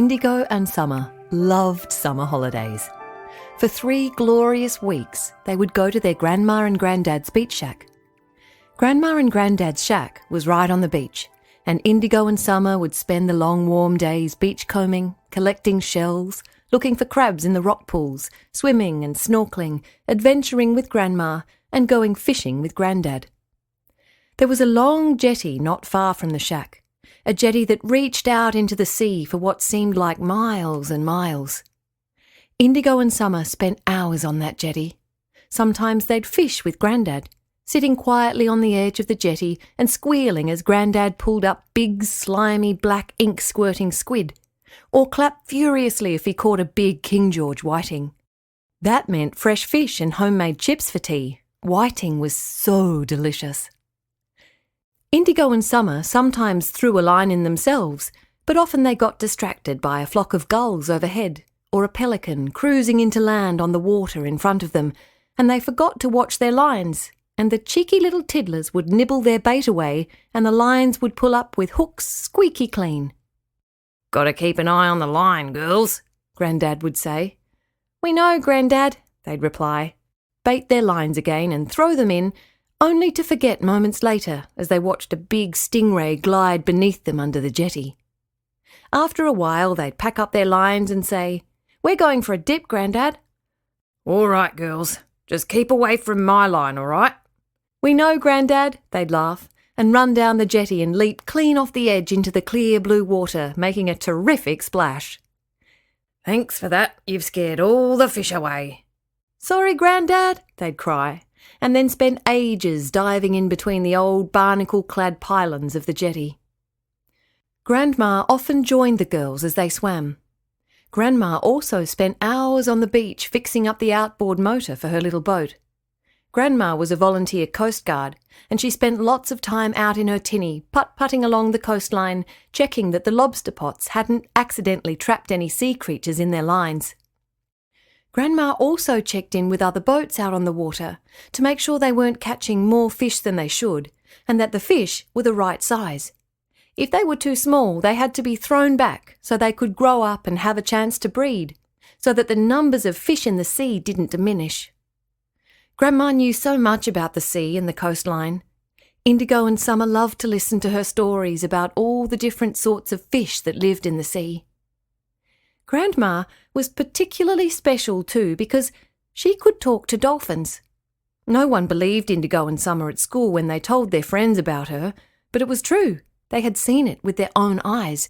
Indigo and Summer loved summer holidays. For 3 glorious weeks, they would go to their Grandma and Granddad's beach shack. Grandma and Granddad's shack was right on the beach, and Indigo and Summer would spend the long warm days beachcombing, collecting shells, looking for crabs in the rock pools, swimming and snorkeling, adventuring with Grandma, and going fishing with Granddad. There was a long jetty not far from the shack, a jetty that reached out into the sea for what seemed like miles and miles. Indigo and Summer spent hours on that jetty. Sometimes they'd fish with Granddad, sitting quietly on the edge of the jetty and squealing as Granddad pulled up big, slimy, black ink-squirting squid, or clapped furiously if he caught a big King George whiting. That meant fresh fish and homemade chips for tea. Whiting was so delicious. Indigo and Summer sometimes threw a line in themselves, but often they got distracted by a flock of gulls overhead, or a pelican cruising into land on the water in front of them, and they forgot to watch their lines, and the cheeky little tiddlers would nibble their bait away, and the lines would pull up with hooks squeaky clean. "Gotta keep an eye on the line, girls," Grandad would say. "We know, Grandad," they'd reply, bait their lines again and throw them in, only to forget moments later as they watched a big stingray glide beneath them under the jetty. After a while, they'd pack up their lines and say, "We're going for a dip, Grandad." "All right, girls, just keep away from my line, all right?" "We know, Grandad," they'd laugh, and run down the jetty and leap clean off the edge into the clear blue water, making a terrific splash. "Thanks for that, you've scared all the fish away." "Sorry, Grandad," they'd cry, and then spend ages diving in between the old barnacle-clad pylons of the jetty. Grandma often joined the girls as they swam. Grandma also spent hours on the beach fixing up the outboard motor for her little boat. Grandma was a volunteer Coast Guard, and she spent lots of time out in her tinny, putt-putting along the coastline, checking that the lobster pots hadn't accidentally trapped any sea creatures in their lines. Grandma also checked in with other boats out on the water to make sure they weren't catching more fish than they should, and that the fish were the right size. If they were too small, they had to be thrown back so they could grow up and have a chance to breed, so that the numbers of fish in the sea didn't diminish. Grandma knew so much about the sea and the coastline. Indigo and Summer loved to listen to her stories about all the different sorts of fish that lived in the sea. Grandma was particularly special too because she could talk to dolphins. No one believed Indigo and Summer at school when they told their friends about her, but it was true. They had seen it with their own eyes.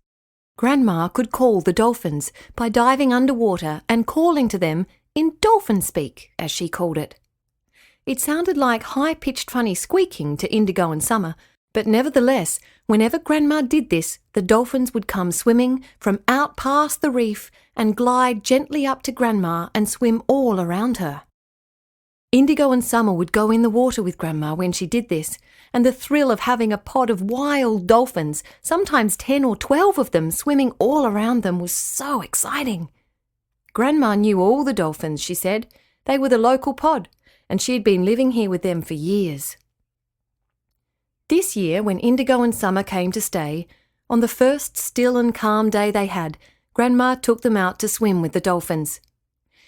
Grandma could call the dolphins by diving underwater and calling to them in dolphin speak, as she called it. It sounded like high-pitched funny squeaking to Indigo and Summer, but nevertheless, whenever Grandma did this, the dolphins would come swimming from out past the reef and glide gently up to Grandma and swim all around her. Indigo and Summer would go in the water with Grandma when she did this, and the thrill of having a pod of wild dolphins, sometimes 10 or 12 of them, swimming all around them was so exciting. Grandma knew all the dolphins, she said. They were the local pod, and she'd been living here with them for years. This year, when Indigo and Summer came to stay, on the first still and calm day they had, Grandma took them out to swim with the dolphins.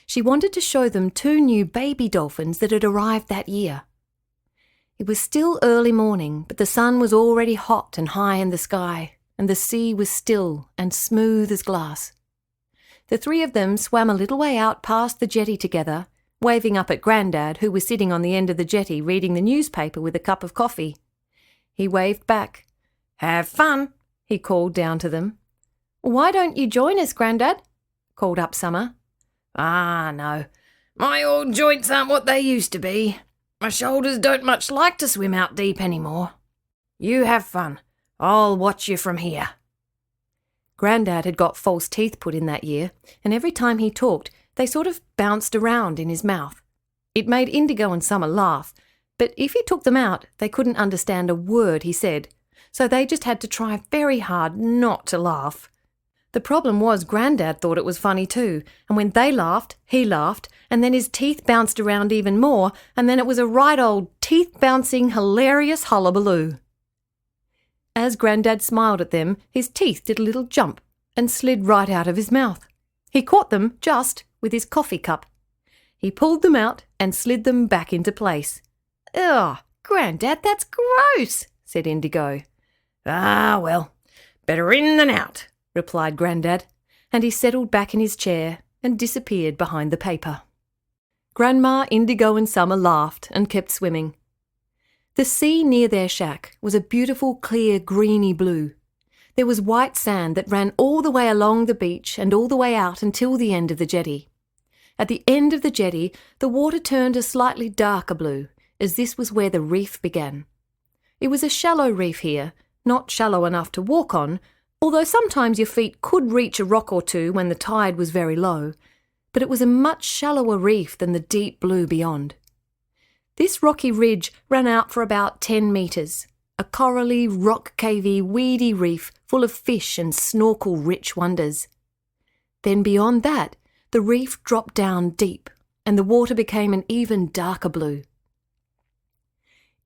She wanted to show them 2 new baby dolphins that had arrived that year. It was still early morning, but the sun was already hot and high in the sky, and the sea was still and smooth as glass. The 3 of them swam a little way out past the jetty together, waving up at Grandad, who was sitting on the end of the jetty reading the newspaper with a cup of coffee. He waved back. "Have fun," he called down to them. "Why don't you join us, Grandad?" called up Summer. "Ah, no. My old joints aren't what they used to be. My shoulders don't much like to swim out deep anymore. You have fun. I'll watch you from here." Grandad had got false teeth put in that year, and every time he talked, they sort of bounced around in his mouth. It made Indigo and Summer laugh, but if he took them out, they couldn't understand a word he said, so they just had to try very hard not to laugh. The problem was Granddad thought it was funny too, and when they laughed, he laughed, and then his teeth bounced around even more, and then it was a right old teeth-bouncing, hilarious hullabaloo. As Granddad smiled at them, his teeth did a little jump, and slid right out of his mouth. He caught them just with his coffee cup. He pulled them out and slid them back into place. "Ugh, Granddad, that's gross," said Indigo. "Ah, well, better in than out," replied Granddad, and he settled back in his chair and disappeared behind the paper. Grandma, Indigo and Summer laughed and kept swimming. The sea near their shack was a beautiful clear greeny blue. There was white sand that ran all the way along the beach and all the way out until the end of the jetty. At the end of the jetty, the water turned a slightly darker blue, as this was where the reef began. It was a shallow reef here, not shallow enough to walk on, although sometimes your feet could reach a rock or two when the tide was very low, but it was a much shallower reef than the deep blue beyond. This rocky ridge ran out for about 10 metres, a corally, rock-cavey, weedy reef full of fish and snorkel-rich wonders. Then beyond that, the reef dropped down deep, and the water became an even darker blue.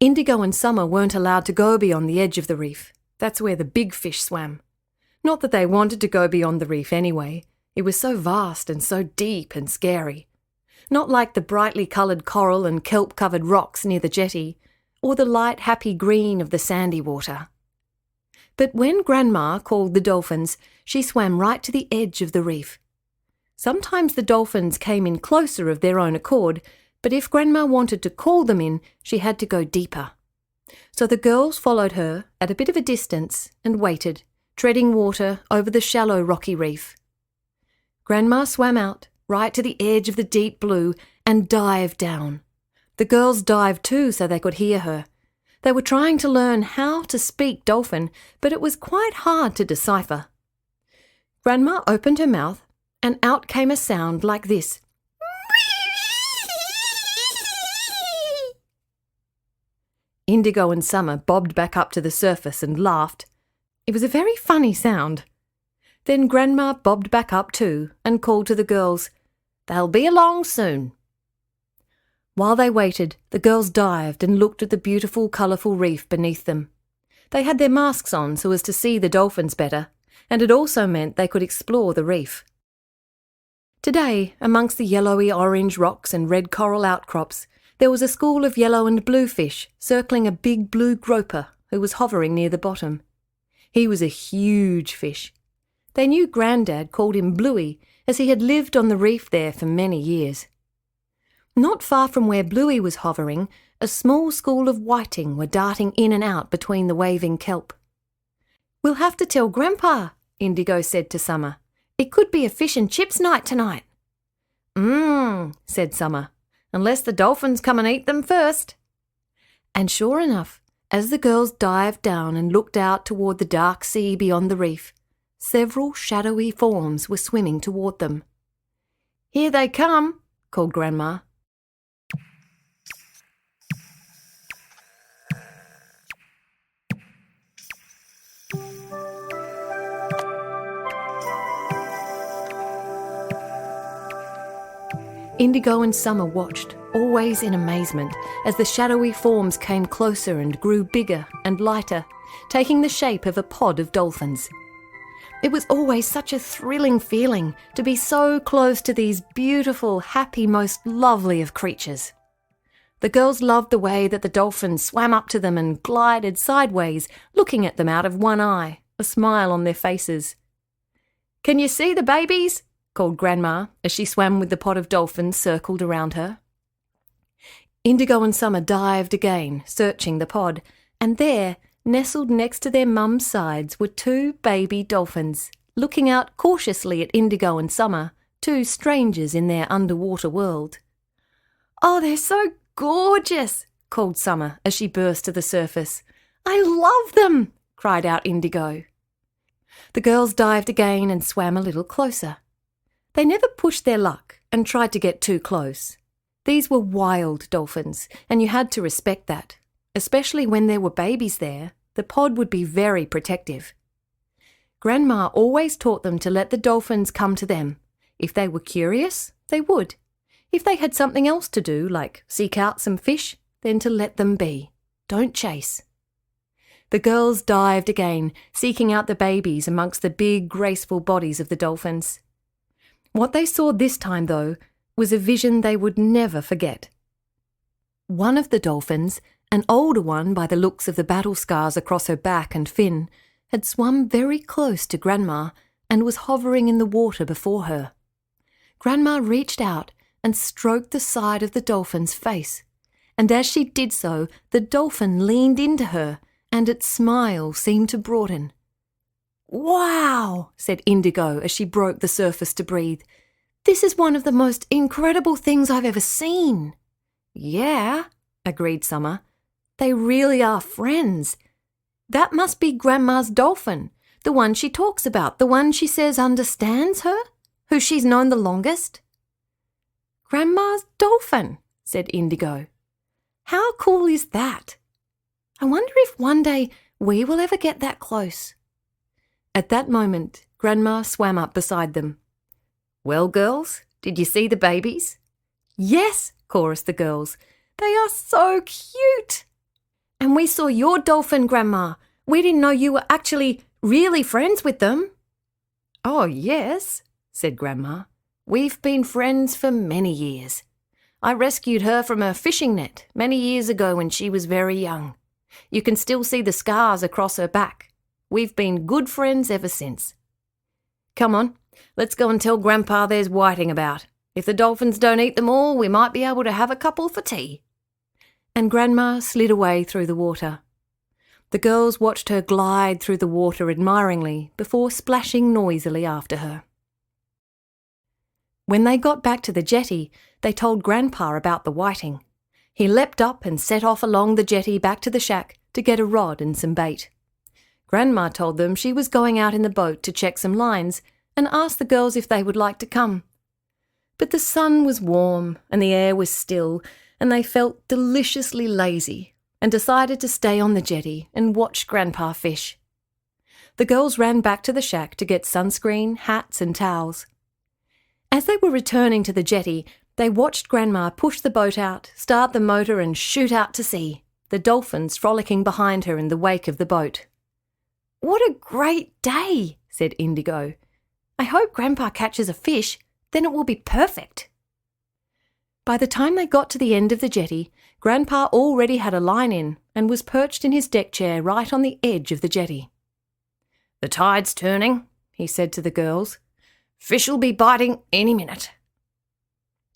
Indigo and Summer weren't allowed to go beyond the edge of the reef. That's where the big fish swam. Not that they wanted to go beyond the reef anyway. It was so vast and so deep and scary. Not like the brightly coloured coral and kelp-covered rocks near the jetty, or the light, happy green of the sandy water. But when Grandma called the dolphins, she swam right to the edge of the reef. Sometimes the dolphins came in closer of their own accord, but if Grandma wanted to call them in, she had to go deeper. So the girls followed her at a bit of a distance and waited, treading water over the shallow rocky reef. Grandma swam out, right to the edge of the deep blue, and dived down. The girls dived too so they could hear her. They were trying to learn how to speak dolphin, but it was quite hard to decipher. Grandma opened her mouth, and out came a sound like this. Indigo and Summer bobbed back up to the surface and laughed. It was a very funny sound. Then Grandma bobbed back up too and called to the girls, "They'll be along soon." While they waited, the girls dived and looked at the beautiful, colourful reef beneath them. They had their masks on so as to see the dolphins better, and it also meant they could explore the reef. Today, amongst the yellowy orange rocks and red coral outcrops, there was a school of yellow and blue fish circling a big blue groper who was hovering near the bottom. He was a huge fish. They knew Granddad called him Bluey, as he had lived on the reef there for many years. Not far from where Bluey was hovering, a small school of whiting were darting in and out between the waving kelp. "We'll have to tell Grandpa," Indigo said to Summer. "It could be a fish and chips night tonight." Said Summer, "unless the dolphins come and eat them first." And sure enough, as the girls dived down and looked out toward the dark sea beyond the reef, several shadowy forms were swimming toward them. "Here they come," called Grandma. Indigo and Summer watched, always in amazement, as the shadowy forms came closer and grew bigger and lighter, taking the shape of a pod of dolphins. It was always such a thrilling feeling to be so close to these beautiful, happy, most lovely of creatures. The girls loved the way that the dolphins swam up to them and glided sideways, looking at them out of one eye, a smile on their faces. "Can you see the babies?" called Grandma as she swam with the pod of dolphins circled around her. Indigo and Summer dived again, searching the pod, and there, nestled next to their mum's sides, were two baby dolphins, looking out cautiously at Indigo and Summer, two strangers in their underwater world. "Oh, they're so gorgeous," called Summer as she burst to the surface. "I love them," cried out Indigo. The girls dived again and swam a little closer. They never pushed their luck and tried to get too close. These were wild dolphins, and you had to respect that. Especially when there were babies there, the pod would be very protective. Grandma always taught them to let the dolphins come to them. If they were curious, they would. If they had something else to do, like seek out some fish, then to let them be. Don't chase. The girls dived again, seeking out the babies amongst the big, graceful bodies of the dolphins. What they saw this time, though, was a vision they would never forget. One of the dolphins, an older one by the looks of the battle scars across her back and fin, had swum very close to Grandma and was hovering in the water before her. Grandma reached out and stroked the side of the dolphin's face, and as she did so, the dolphin leaned into her, and its smile seemed to broaden. "Wow!" said Indigo as she broke the surface to breathe. "This is one of the most incredible things I've ever seen." "Yeah," agreed Summer. "They really are friends. That must be Grandma's dolphin, the one she talks about, the one she says understands her, who she's known the longest." "Grandma's dolphin," said Indigo. "How cool is that? I wonder if one day we will ever get that close." At that moment, Grandma swam up beside them. "Well, girls, did you see the babies?" "Yes," chorused the girls. "They are so cute." "And we saw your dolphin, Grandma. We didn't know you were actually really friends with them." "Oh, yes," said Grandma. "We've been friends for many years. I rescued her from a fishing net many years ago when she was very young. You can still see the scars across her back. We've been good friends ever since. Come on, let's go and tell Grandpa there's whiting about. If the dolphins don't eat them all, we might be able to have a couple for tea." And Grandma slid away through the water. The girls watched her glide through the water admiringly before splashing noisily after her. When they got back to the jetty, they told Grandpa about the whiting. He leapt up and set off along the jetty back to the shack to get a rod and some bait. Grandma told them she was going out in the boat to check some lines and asked the girls if they would like to come. But the sun was warm and the air was still, and they felt deliciously lazy and decided to stay on the jetty and watch Grandpa fish. The girls ran back to the shack to get sunscreen, hats and towels. As they were returning to the jetty, they watched Grandma push the boat out, start the motor and shoot out to sea, the dolphins frolicking behind her in the wake of the boat. "What a great day," said Indigo. "I hope Grandpa catches a fish, then it will be perfect." By the time they got to the end of the jetty, Grandpa already had a line in and was perched in his deck chair right on the edge of the jetty. "The tide's turning," he said to the girls. "Fish'll be biting any minute."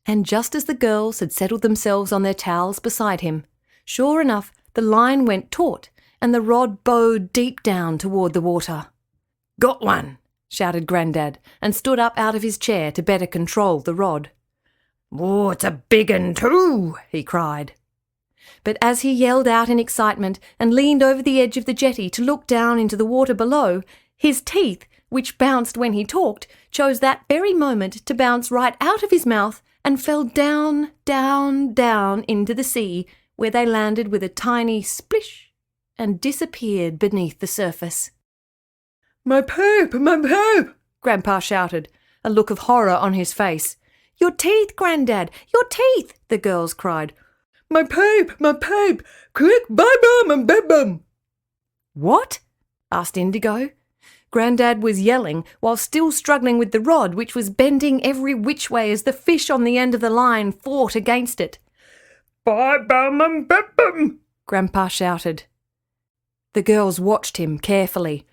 And just as the girls had settled themselves on their towels beside him, sure enough, the line went taut and the rod bowed deep down toward the water. "Got one!" shouted Granddad, and stood up out of his chair to better control the rod. "Oh, it's a big 'un too!" he cried. But as he yelled out in excitement and leaned over the edge of the jetty to look down into the water below, his teeth, which bounced when he talked, chose that very moment to bounce right out of his mouth and fell down, down, down into the sea, where they landed with a tiny splish and disappeared beneath the surface. "My poop! My poop!" Grandpa shouted, a look of horror on his face. "Your teeth, Granddad! Your teeth!" the girls cried. "My poop! My poop! Quick, bye-bum and bye-bum!" "What?" asked Indigo. Granddad was yelling while still struggling with the rod, which was bending every which way as the fish on the end of the line fought against it. "Bye-bum and bye-bum!" Grandpa shouted. The girls watched him carefully.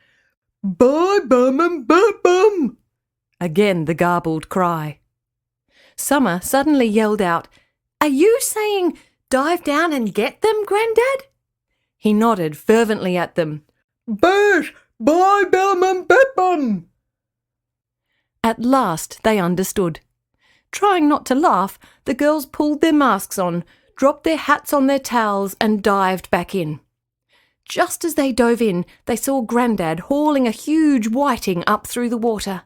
"Bye-bum and bye-bum!" Again the garbled cry. Summer suddenly yelled out, "Are you saying dive down and get them, Granddad?" He nodded fervently at them. "Bert! Bye-bum and bye-bum!" At last they understood. Trying not to laugh, the girls pulled their masks on, dropped their hats on their towels and dived back in. Just as they dove in, they saw Granddad hauling a huge whiting up through the water,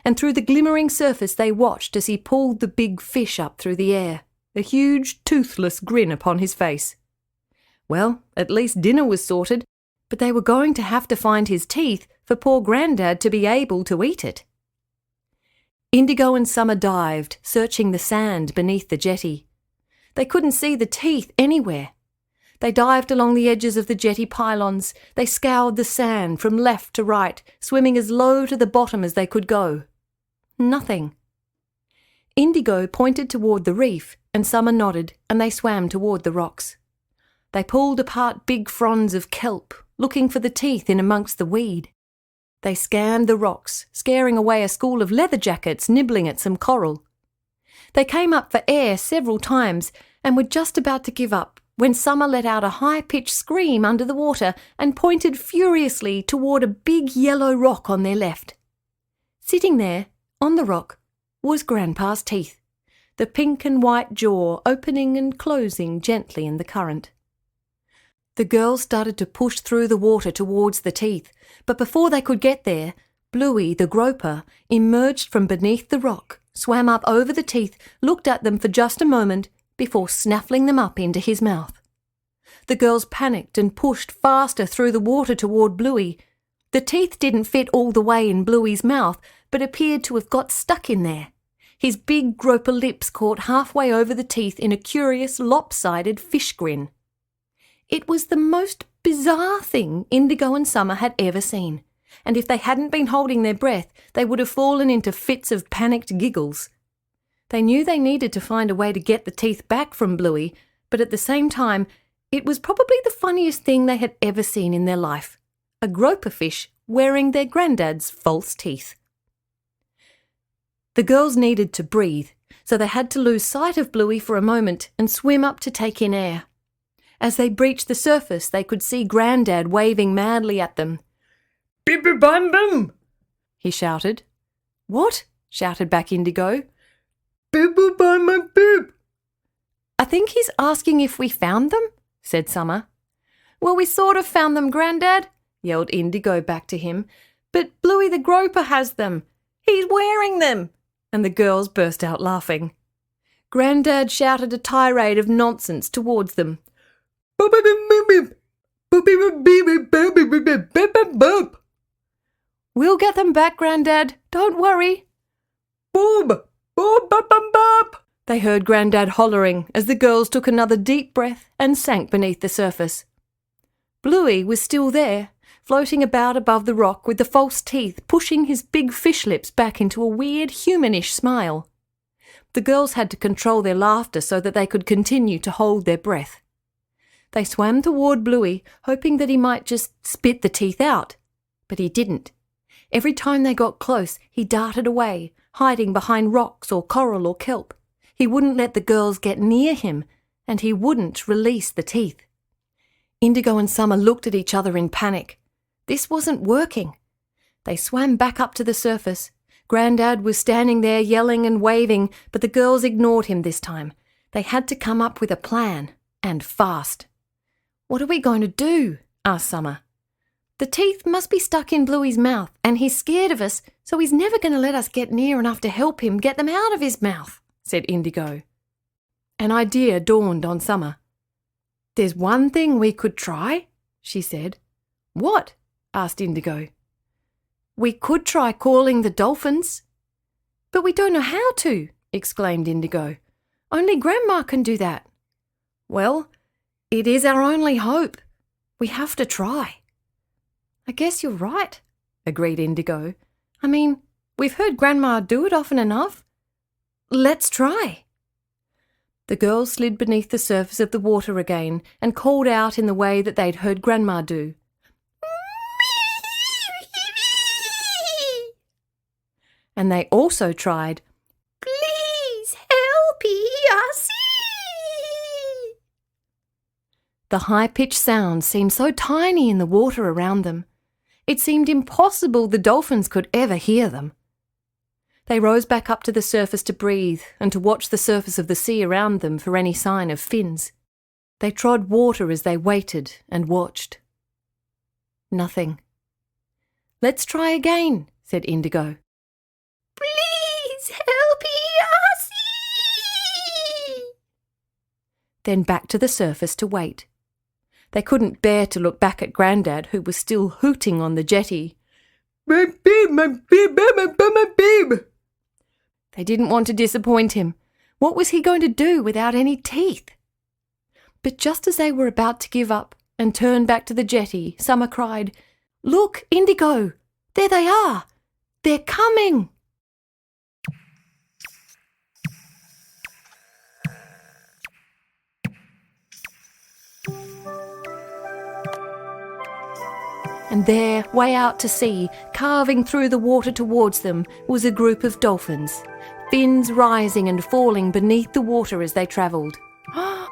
and through the glimmering surface they watched as he pulled the big fish up through the air, a huge toothless grin upon his face. Well, at least dinner was sorted, but they were going to have to find his teeth for poor Granddad to be able to eat it. Indigo and Summer dived, searching the sand beneath the jetty. They couldn't see the teeth anywhere. They dived along the edges of the jetty pylons. They scoured the sand from left to right, swimming as low to the bottom as they could go. Nothing. Indigo pointed toward the reef, and Summer nodded, and they swam toward the rocks. They pulled apart big fronds of kelp, looking for the teeth in amongst the weed. They scanned the rocks, scaring away a school of leatherjackets nibbling at some coral. They came up for air several times and were just about to give up when Summer let out a high-pitched scream under the water and pointed furiously toward a big yellow rock on their left. Sitting there, on the rock, was Grandpa's teeth, the pink and white jaw opening and closing gently in the current. The girls started to push through the water towards the teeth, but before they could get there, Bluey, the groper, emerged from beneath the rock, swam up over the teeth, looked at them for just a moment, before snaffling them up into his mouth. The girls panicked and pushed faster through the water toward Bluey. The teeth didn't fit all the way in Bluey's mouth, but appeared to have got stuck in there. His big groper lips caught halfway over the teeth in a curious, lopsided fish grin. It was the most bizarre thing Indigo and Summer had ever seen, and if they hadn't been holding their breath, they would have fallen into fits of panicked giggles. They knew they needed to find a way to get the teeth back from Bluey, but at the same time, it was probably the funniest thing they had ever seen in their life, a groper fish wearing their granddad's false teeth. The girls needed to breathe, so they had to lose sight of Bluey for a moment and swim up to take in air. As they breached the surface, they could see Granddad waving madly at them. "Bim-bim-bam-bam!" he shouted. "What?" shouted back Indigo. "Bim-bim-bam-bam-bim!" "I think he's asking if we found them," said Summer. "Well, we sort of found them, Grandad," yelled Indigo back to him. "But Bluey the groper has them. He's wearing them." And the girls burst out laughing. Granddad shouted a tirade of nonsense towards them. "We'll get them back, Granddad. Don't worry." "Bob! Bob, bop, bop, bop!" they heard Granddad hollering as the girls took another deep breath and sank beneath the surface. Bluey was still there, floating about above the rock with the false teeth pushing his big fish lips back into a weird humanish smile. The girls had to control their laughter so that they could continue to hold their breath. They swam toward Bluey, hoping that he might just spit the teeth out. But he didn't. Every time they got close, he darted away, hiding behind rocks or coral or kelp. He wouldn't let the girls get near him, and he wouldn't release the teeth. Indigo and Summer looked at each other in panic. This wasn't working. They swam back up to the surface. Grandad was standing there yelling and waving, but the girls ignored him this time. They had to come up with a plan, and fast. "What are we going to do?" asked Summer. "The teeth must be stuck in Bluey's mouth, and he's scared of us, so he's never going to let us get near enough to help him get them out of his mouth," said Indigo. An idea dawned on Summer. "There's one thing we could try," she said. "What?" asked Indigo. "We could try calling the dolphins." "But we don't know how to," exclaimed Indigo. "Only Grandma can do that." "Well, it is our only hope. We have to try." "I guess you're right," agreed Indigo. "I mean, we've heard Grandma do it often enough. Let's try." The girls slid beneath the surface of the water again and called out in the way that they'd heard Grandma do. And they also tried, "Please help us." The high-pitched sounds seemed so tiny in the water around them. It seemed impossible the dolphins could ever hear them. They rose back up to the surface to breathe and to watch the surface of the sea around them for any sign of fins. They trod water as they waited and watched. Nothing. "Let's try again," said Indigo. "Please help us." Then back to the surface to wait. They couldn't bear to look back at Grandad, who was still hooting on the jetty. "My bib, my bib, my bib." They didn't want to disappoint him. What was he going to do without any teeth? But just as they were about to give up and turn back to the jetty, Summer cried, "Look, Indigo! There they are! They're coming!" And there, way out to sea, carving through the water towards them, was a group of dolphins, fins rising and falling beneath the water as they travelled. "Oh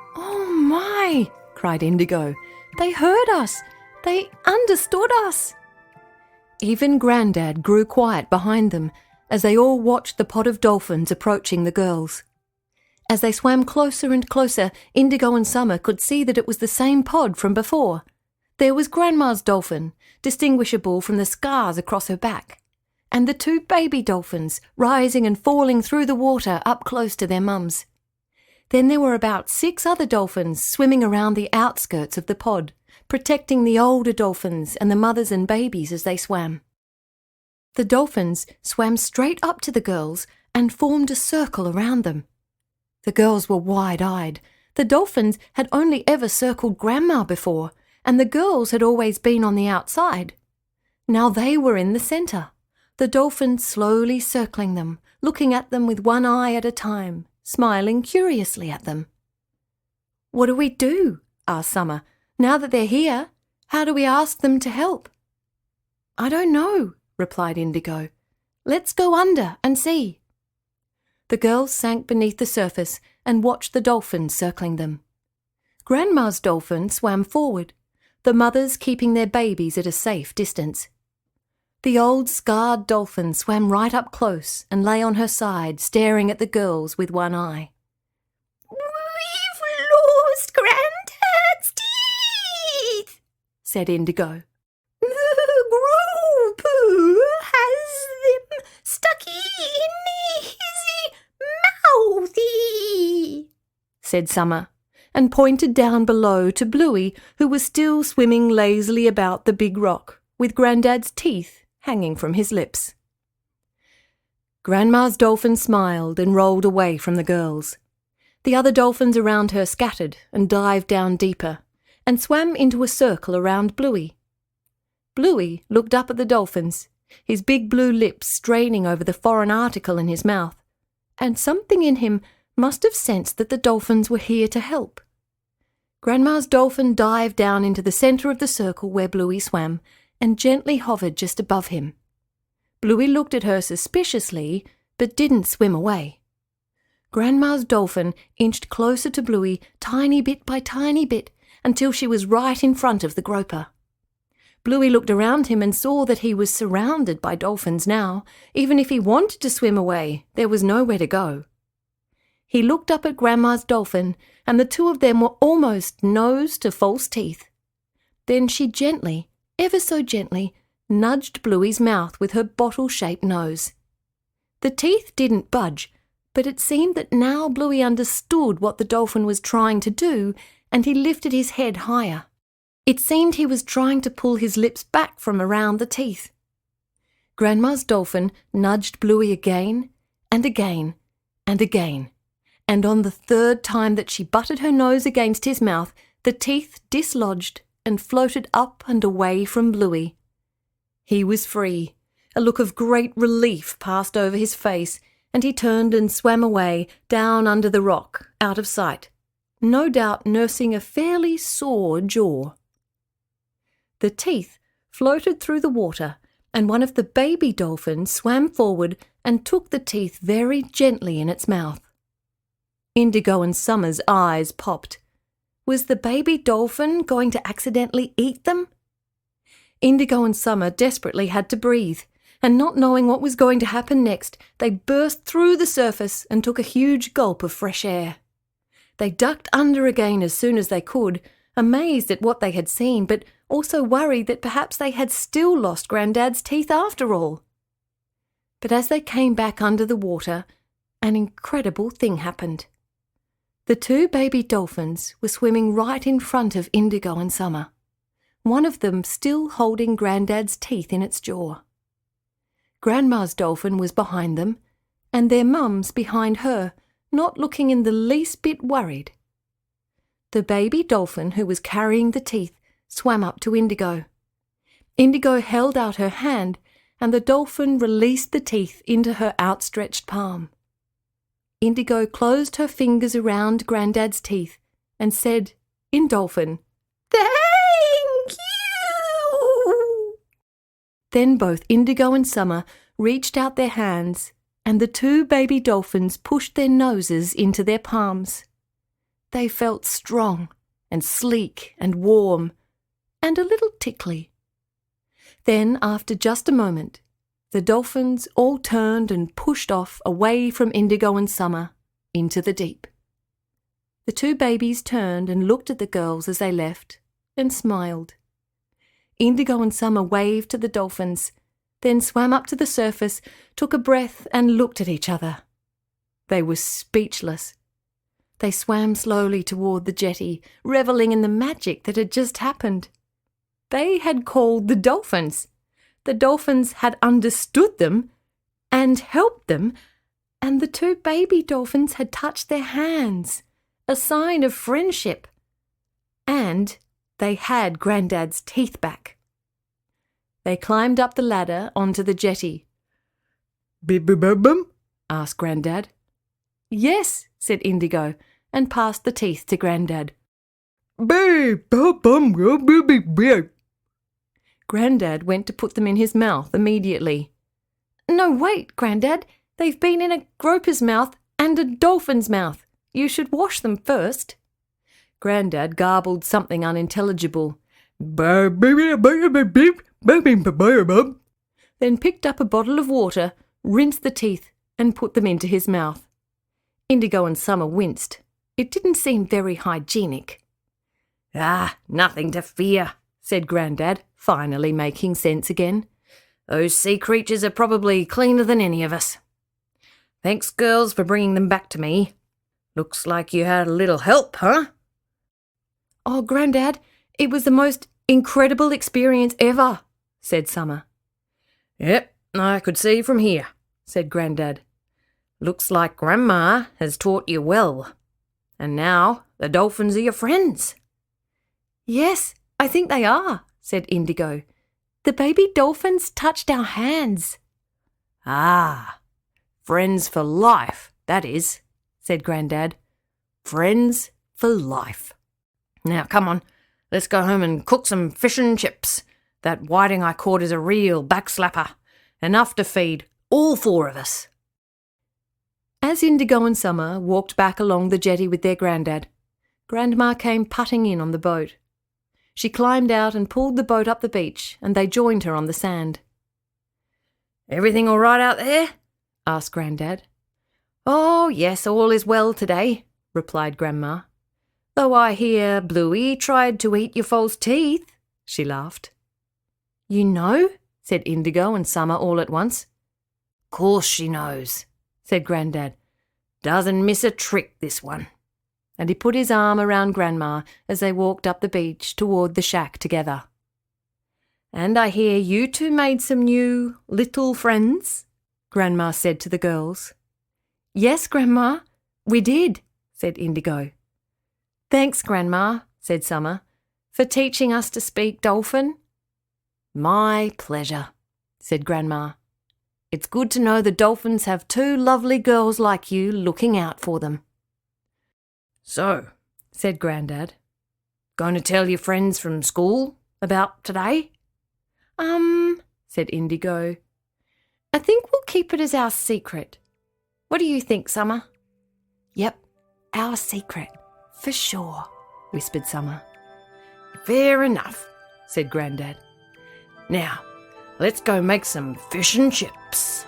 my!" cried Indigo. "They heard us! They understood us!" Even Granddad grew quiet behind them as they all watched the pod of dolphins approaching the girls. As they swam closer and closer, Indigo and Summer could see that it was the same pod from before. There was Grandma's dolphin, distinguishable from the scars across her back, and the two baby dolphins rising and falling through the water up close to their mums. Then there were about 6 other dolphins swimming around the outskirts of the pod, protecting the older dolphins and the mothers and babies as they swam. The dolphins swam straight up to the girls and formed a circle around them. The girls were wide-eyed. The dolphins had only ever circled Grandma before, and the girls had always been on the outside. Now they were in the centre, the dolphins slowly circling them, looking at them with one eye at a time, smiling curiously at them. "What do we do?" asked Summer. "Now that they're here, how do we ask them to help?" "I don't know," replied Indigo. "Let's go under and see." The girls sank beneath the surface and watched the dolphins circling them. Grandma's dolphin swam forward, the mothers keeping their babies at a safe distance. The old scarred dolphin swam right up close and lay on her side, staring at the girls with one eye. "We've lost Granddad's teeth," said Indigo. "The group has them stuck in his mouthy," said Summer, and pointed down below to Bluey, who was still swimming lazily about the big rock, with Granddad's teeth hanging from his lips. Grandma's dolphin smiled and rolled away from the girls. The other dolphins around her scattered and dived down deeper, and swam into a circle around Bluey. Bluey looked up at the dolphins, his big blue lips straining over the foreign article in his mouth, and something in him must have sensed that the dolphins were here to help. Grandma's dolphin dived down into the centre of the circle where Bluey swam and gently hovered just above him. Bluey looked at her suspiciously, but didn't swim away. Grandma's dolphin inched closer to Bluey, tiny bit by tiny bit, until she was right in front of the groper. Bluey looked around him and saw that he was surrounded by dolphins now. Even if he wanted to swim away, there was nowhere to go. He looked up at Grandma's dolphin, and the two of them were almost nose to false teeth. Then she gently, ever so gently, nudged Bluey's mouth with her bottle-shaped nose. The teeth didn't budge, but it seemed that now Bluey understood what the dolphin was trying to do, and he lifted his head higher. It seemed he was trying to pull his lips back from around the teeth. Grandma's dolphin nudged Bluey again and again and again, and on the third time that she butted her nose against his mouth, the teeth dislodged and floated up and away from Bluey. He was free. A look of great relief passed over his face, and he turned and swam away, down under the rock, out of sight, no doubt nursing a fairly sore jaw. The teeth floated through the water, and one of the baby dolphins swam forward and took the teeth very gently in its mouth. Indigo and Summer's eyes popped. Was the baby dolphin going to accidentally eat them? Indigo and Summer desperately had to breathe, and not knowing what was going to happen next, they burst through the surface and took a huge gulp of fresh air. They ducked under again as soon as they could, amazed at what they had seen, but also worried that perhaps they had still lost Granddad's teeth after all. But as they came back under the water, an incredible thing happened. The two baby dolphins were swimming right in front of Indigo and Summer, one of them still holding Granddad's teeth in its jaw. Grandma's dolphin was behind them, and their mums behind her, not looking in the least bit worried. The baby dolphin who was carrying the teeth swam up to Indigo. Indigo held out her hand, and the dolphin released the teeth into her outstretched palm. Indigo closed her fingers around Granddad's teeth and said, in Dolphin, "Thank you!" Then both Indigo and Summer reached out their hands, and the two baby dolphins pushed their noses into their palms. They felt strong and sleek and warm, and a little tickly. Then, after just a moment, the dolphins all turned and pushed off away from Indigo and Summer into the deep. The two babies turned and looked at the girls as they left and smiled. Indigo and Summer waved to the dolphins, then swam up to the surface, took a breath and looked at each other. They were speechless. They swam slowly toward the jetty, revelling in the magic that had just happened. They had called the dolphins. The dolphins had understood them and helped them, and the two baby dolphins had touched their hands, a sign of friendship. And they had Granddad's teeth back. They climbed up the ladder onto the jetty. "Bib-bib-bum?" asked Granddad. "Yes," said Indigo, and passed the teeth to Granddad. "Bib-bum-bum-bib-bib." Granddad went to put them in his mouth immediately. "No, wait, Granddad. They've been in a groper's mouth and a dolphin's mouth. You should wash them first." Granddad garbled something unintelligible, then picked up a bottle of water, rinsed the teeth, and put them into his mouth. Indigo and Summer winced. It didn't seem very hygienic. "Nothing to fear," said Granddad, finally making sense again. "Those sea creatures are probably cleaner than any of us. Thanks, girls, for bringing them back to me. Looks like you had a little help, huh?" "Oh, Granddad, it was the most incredible experience ever," said Summer. "Yep, I could see from here," said Granddad. "Looks like Grandma has taught you well. And now the dolphins are your friends." "Yes, I think they are," said Indigo. "The baby dolphins touched our hands." "Ah, friends for life, that is," said Granddad. "Friends for life. Now, come on, let's go home and cook some fish and chips. That whiting I caught is a real backslapper, enough to feed all four of us." As Indigo and Summer walked back along the jetty with their Granddad, Grandma came putting in on the boat. She climbed out and pulled the boat up the beach, and they joined her on the sand. "Everything all right out there?" asked Granddad. "Oh, yes, all is well today," replied Grandma. "Though I hear Bluey tried to eat your false teeth," she laughed. "You know?" said Indigo and Summer all at once. "Course she knows," said Granddad. "Doesn't miss a trick, this one." And he put his arm around Grandma as they walked up the beach toward the shack together. "And I hear you two made some new little friends?" Grandma said to the girls. "Yes, Grandma, we did," said Indigo. "Thanks, Grandma," said Summer, "for teaching us to speak Dolphin." "My pleasure," said Grandma. "It's good to know the dolphins have two lovely girls like you looking out for them." "So," said Granddad, "going to tell your friends from school about today?" Said Indigo. "I think we'll keep it as our secret. What do you think, Summer?" "Yep, our secret, for sure," whispered Summer. "Fair enough," said Granddad. "Now, let's go make some fish and chips."